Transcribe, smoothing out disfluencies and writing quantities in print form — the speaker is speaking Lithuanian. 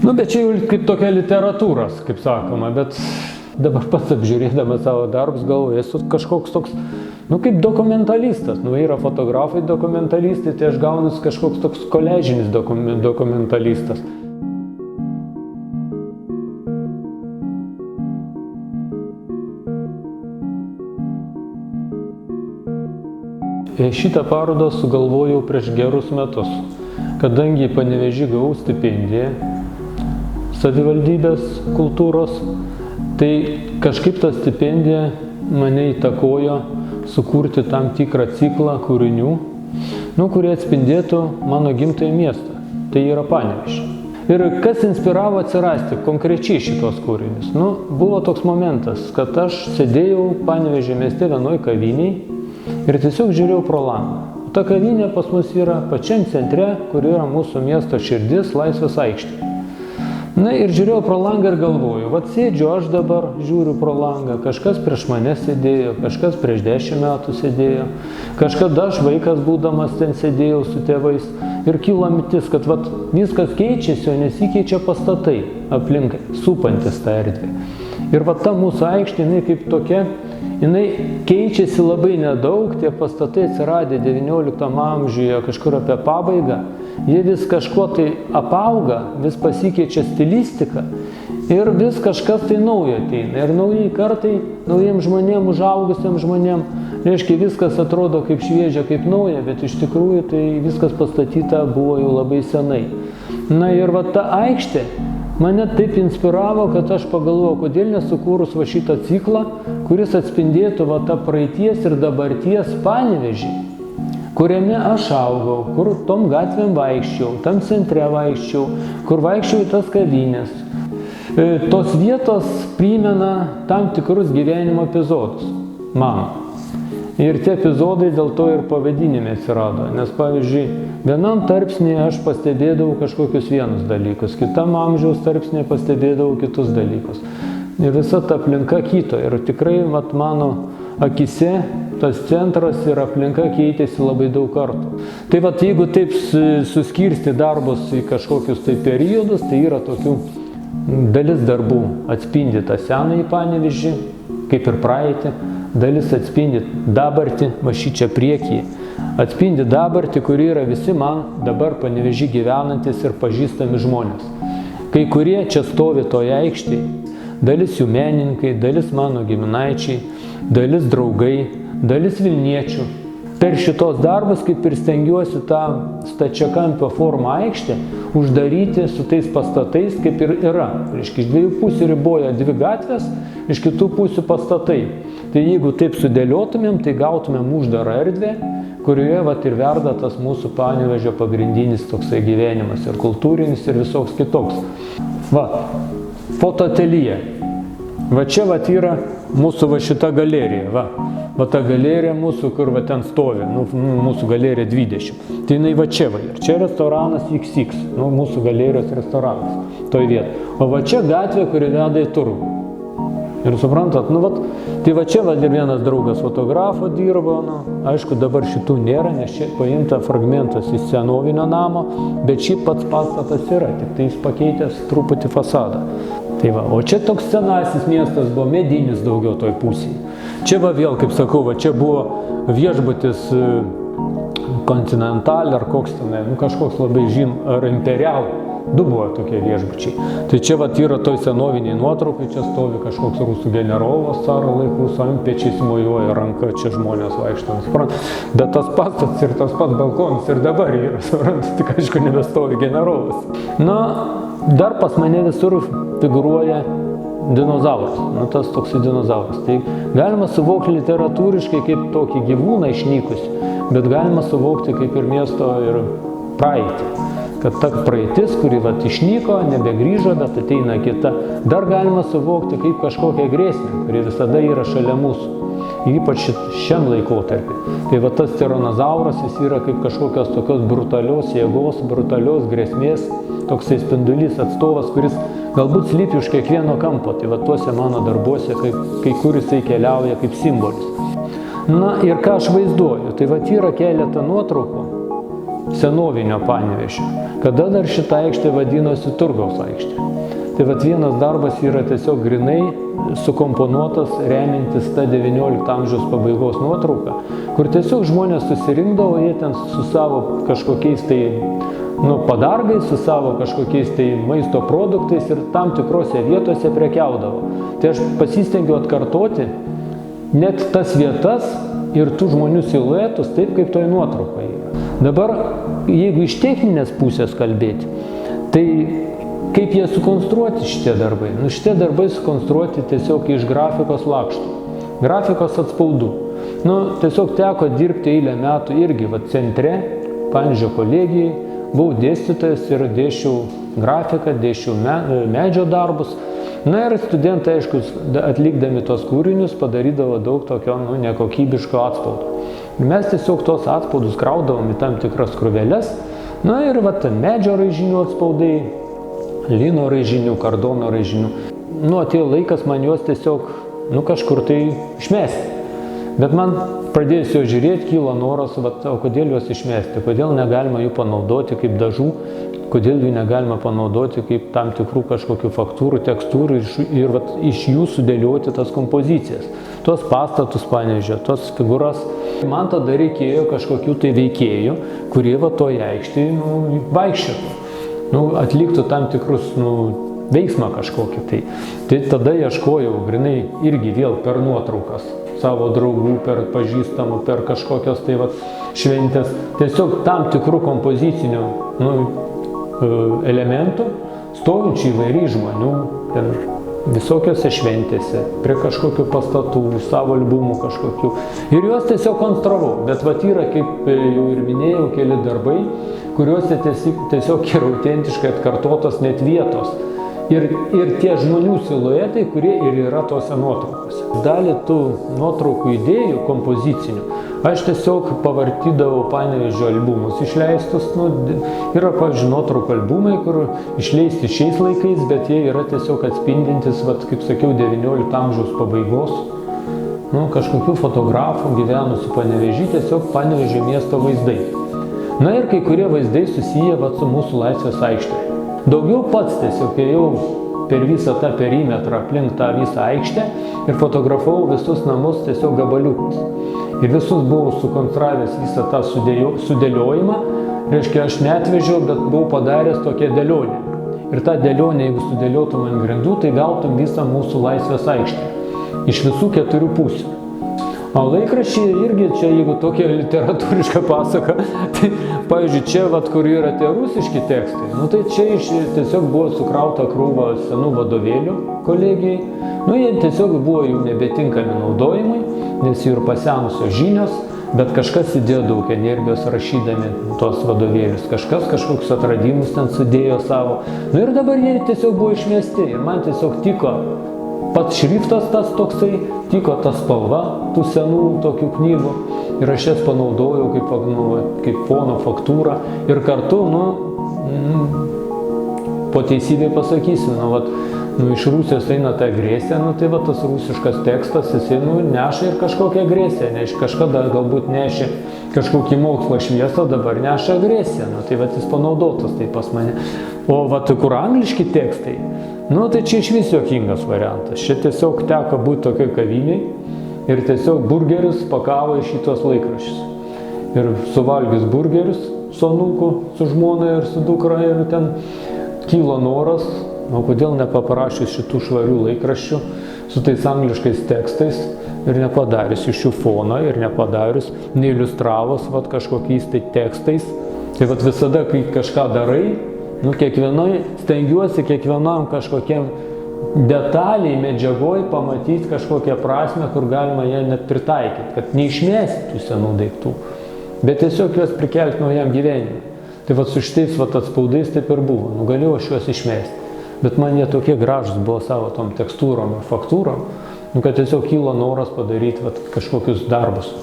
Nu, bet čia jau kaip tokia literatūros, kaip sakoma, bet dabar pats apžiūrėdamas savo darbus galvoju, esu kažkoks toks, nu, kaip dokumentalistas. Nu, yra fotografai dokumentalistai, tai aš gaunus kažkoks toks koležinis dokumentalistas. Šitą parodą sugalvojau prieš gerus metus, kadangi Panevėžy gavau stipendiją savivaldybės kultūros, tai kažkaip ta stipendija mane įtakojo sukurti tam tikrą ciklą kūrinių, kurie atspindėtų mano gimtąjį miestą, tai yra Panevėžį. Ir kas inspiravo atsirasti konkrečiai šitos kūrinius? Buvo toks momentas, kad aš sėdėjau Panevėžio mieste vienoj kaviniai ir tiesiog žiūrėjau pro langą. Ta kavinė pas mus yra pačiam centre, kur yra mūsų miesto širdis, Laisvės aikštė. Ir žiūrėjau pro langą ir galvoju, sėdžiu aš dabar, žiūriu pro langą, kažkas prieš mane sėdėjo, kažkas prieš 10 metų sėdėjo, kažkada aš vaikas būdamas ten sėdėjau su tėvais ir kilo mintis, kad viskas keičiasi, o nesikeičia pastatai aplinkai, supantis tą erdvę. Ir ta mūsų aikštė, jinai kaip tokia, jinai keičiasi labai nedaug, tie pastatai atsiradę XIX amžiuje kažkur apie pabaigą, jie vis kažkuo tai apauga, vis pasikeičia stilistika ir vis kažkas tai naujo ateina. Ir naujai kartai, naujiem žmonėm, užaugusiem žmonėm, reiškia viskas atrodo kaip šviežia, kaip nauja, bet iš tikrųjų tai viskas pastatyta buvo jau labai senai. Ir ta aikštė mane taip inspiravo, kad aš pagalvojau, kodėl nesukūrus šitą ciklą, kuris atspindėtų tą praeities ir dabarties Panevėžį, kuriame aš augau, kur tom gatvėm vaikščiau, tam centre vaikščiau, kur vaikščiau į tas kavinės. Tos vietos primena tam tikrus gyvenimo epizodus mano. Ir tie epizodai dėl to ir pavadinime atsirado. Nes pavyzdžiui, vienam tarpsnėje aš pastebėdavau kažkokius vienus dalykus, kitam amžiaus tarpsnėje pastebėdavau kitus dalykus. Ir visa ta aplinka kito. Ir tikrai mano akise tas centras ir aplinka keitėsi labai daug kartų. Tai jeigu taip suskirsti darbus į kažkokius tai periodus, tai yra tokių dalis darbų atspindi tą senąjį Panevėžį, kaip ir praeitį, dalis atspindi dabartį, šičia priekyje, atspindi dabartį, kuri yra visi man dabar Panevėžį gyvenantis ir pažįstami žmonės. Kai kurie čia stovi toje aikštėje, dalis jų menininkai, dalis mano giminaičiai, dalis draugai, dalis Vilniečių. Per šitos darbus kaip ir stengiuosi tą stačiakampio formą aikštę uždaryti su tais pastatais, kaip ir yra. Iš dviejų pusių riboja dvi gatvės, iš kitų pusių pastatai. Tai jeigu taip sudėliotumėm, tai gautumėm uždarą erdvę, kurioje ir verda tas mūsų Panevėžio pagrindinis toksai gyvenimas, ir kultūrinis, ir visoks kitoks. Fotoateljė. Čia yra mūsų šita galerija. Ta galerija mūsų, kur ten stovi, mūsų galerija 20. Tai jinai čia ir čia restoranas XX, mūsų galerijos restoranas, toj vietoj. O čia gatvė, kuri veda į turgų. Ir suprantat, tai čia ir vienas draugas fotografo dirbo, aišku, dabar šitų nėra, nes čia paimta fragmentas iš senovinio namo, bet šį pats pastatas yra, tik tai jis pakeitęs truputį fasadą. O čia toks senasis miestas buvo, medinis daugiau toj pusėje. Čia vėl, kaip sakau, čia buvo viešbutis Continental ar koks tenai, kažkoks labai ar Imperial, du buvo tokie viešbučiai. Tai čia yra toj senoviniai nuotraukai, čia stovi kažkoks rusų generolas caro laikų, su antpečiais mojuoja ranka, čia žmonės vaikšto, suprantat. Bet tas pastatas ir tas pats balkonas ir dabar yra, suprantat, tik aišku nebestovi generolas. Dar pas mane visur figūruoja dinozauras, tas toksai dinozauras. Tai galima suvokti literatūriškai kaip tokį gyvūną išnykusi, bet galima suvokti kaip ir miesto ir praeitį. Kad ta praeitis, kuri išnyko, nebegrįžo, bet ateina kita. Dar galima suvokti kaip kažkokią grėsmę, kuri visada yra šalia mūsų, ypač šiam laikotarpį. Tai tas tiranozauras, jis yra kaip kažkokios tokios brutalios jėgos, brutalios grėsmės, toksai spindulys atstovas, kuris galbūt slypi už kiekvieno kampo. Tai tuose mano darbuose, kai kur jisai keliauja kaip simbolis. Ir ką aš vaizduoju? Tai yra keletą nuotraukų, senovinio Panevėžio, kada dar šita aikštė vadinosi Turgaus aikštė. Tai vat vienas darbas yra tiesiog grinai sukomponuotas remintis tą 19 amžiaus pabaigos nuotrauką, kur tiesiog žmonės susirinkdavo, jie ten su savo kažkokiais tai padargais, su savo kažkokiais tai maisto produktais ir tam tikrose vietose prekiaudavo. Tai aš pasistengiu atkartoti net tas vietas ir tų žmonių siluetus taip, kaip toj nuotraukoje yra. Dabar, jeigu iš techninės pusės kalbėti, tai kaip jie sukonstruoti šitie darbai? Šitie darbai sukonstruoti tiesiog iš grafikos lakštų, grafikos atspaudų. Tiesiog teko dirbti eilę metų irgi centre, Panevėžio kolegijai, buvau dėstytojas ir dėsčiau grafiką, dėsčiau medžio darbus. Ir studentai, aišku, atlikdami tos kūrinius, padarydavo daug tokio nekokybiško atspaudo. Mes tiesiog tos atspaudus kraudavom į tam tikras krūveles. Ir medžio raižinių atspaudai, lino raižinių, kardono raižinių. Atėjo laikas man juos tiesiog kažkur tai išmesti. Bet man pradėjus jo žiūrėti, kyla noras, o kodėl juos išmesti, kodėl negalima jų panaudoti kaip dažų, kodėl jų negalima panaudoti kaip tam tikrų kažkokių faktūrų, tekstūrų ir iš jų sudėlioti tas kompozicijas, tuos pastatus Panevėžio, tos figūras. Man tada reikėjo kažkokių tai veikėjų, kurie toje aikštėje vaikščiotų, atliktų tam tikrus veiksmą kažkokį. Tai tada ieškojau grinai irgi vėl per nuotraukas savo draugų, per pažįstamų, per kažkokios šventės, tiesiog tam tikrų kompozicinių elementų, stovinčių įvairiai žmonių, visokiose šventėse, prie kažkokių pastatų, savo albumų kažkokių. Ir juos tiesiog konstravau, bet yra, kaip jau ir minėjau, keli darbai, kuriuose tiesiog yra autentiškai atkartotos net vietos. Ir tie žmonių siluetai, kurie ir yra tose nuotraukose. Dalį tų nuotraukų idėjų, kompozicinių, aš tiesiog pavartydavau Panevėžio albumus išleistus. Yra, pavyzdžiui, nuotraukų albumai, kur išleisti šiais laikais, bet jie yra tiesiog atspindintis, kaip sakiau, 19 amžiaus pabaigos. Kažkokių fotografų gyvenusių Panevėžį, tiesiog Panevėžio miesto vaizdai. Ir kai kurie vaizdai susiję su mūsų Laisvės aikšte. Daugiau pats tiesiog ėjau per visą tą perimetrą aplink tą visą aikštę ir fotografavau visus namus tiesiog gabaliukus. Ir visus buvau sukonstravęs visą tą sudėliojimą. Reiškia, aš neatvežiau, bet buvau padaręs tokią dėlionę. Ir tą dėlionę, jeigu sudėliotum ant grindų, tai gautum visą mūsų Laisvės aikštę. Iš visų 4 pusių. O laikraščiai irgi čia, jeigu tokia literatūriška pasaka, tai, pavyzdžiui, čia, kur yra tie rusiški tekstai, tai čia tiesiog buvo sukrauta krūva senų vadovėlių kolegijai. Jie tiesiog buvo jau nebetinkami naudojimai, nes jų ir pasenusios žinios, bet kažkas įdėjo daug energijos rašydami tos vadovėlius, kažkokius atradimus ten sudėjo savo. Ir dabar jie tiesiog buvo išmesti ir man tiesiog tiko pats šriftas tas toksai, tiko ta spalva tų senų tokių knygų ir aš jas panaudojau kaip fono faktūrą ir kartu, po teisybei pasakysiu, iš Rusijos eina ta agresija, tai tas rusiškas tekstas, jisai neša ir kažkokią agresiją, kažkada galbūt nešė kažkokį mokslo šviesą, dabar neša agresiją, tai jis panaudotas tai pas mane. O kur angliški tekstai, tai čia iš vis juokingas variantas. Čia tiesiog teko būti tokioj kaviniai ir tiesiog burgerius pakavo į šitos laikraščius. Ir suvalgius burgerius su anūku, su žmona ir su dukra ir ten kilo noras, kodėl nepaprašius šitų švarių laikraščių su tais angliškais tekstais ir nepadarius iš jų foną ir nepadarius, neiliustravus kažkokiais tai tekstais. Tai visada, kai kažką darai, stengiuosi kiekvienam kažkokiam detaliai, medžiagoj pamatyti kažkokią prasmę, kur galima ją net pritaikyti, kad neišmesti tų senų daiktų, bet tiesiog juos prikelti naujam gyvenimui. Tai su šitais atspaudais taip ir buvo, galėjau aš juos išmesti, bet man jie tokie gražus buvo savo tom tekstūrom ir faktūrom, kad tiesiog kilo noras padaryti kažkokius darbus.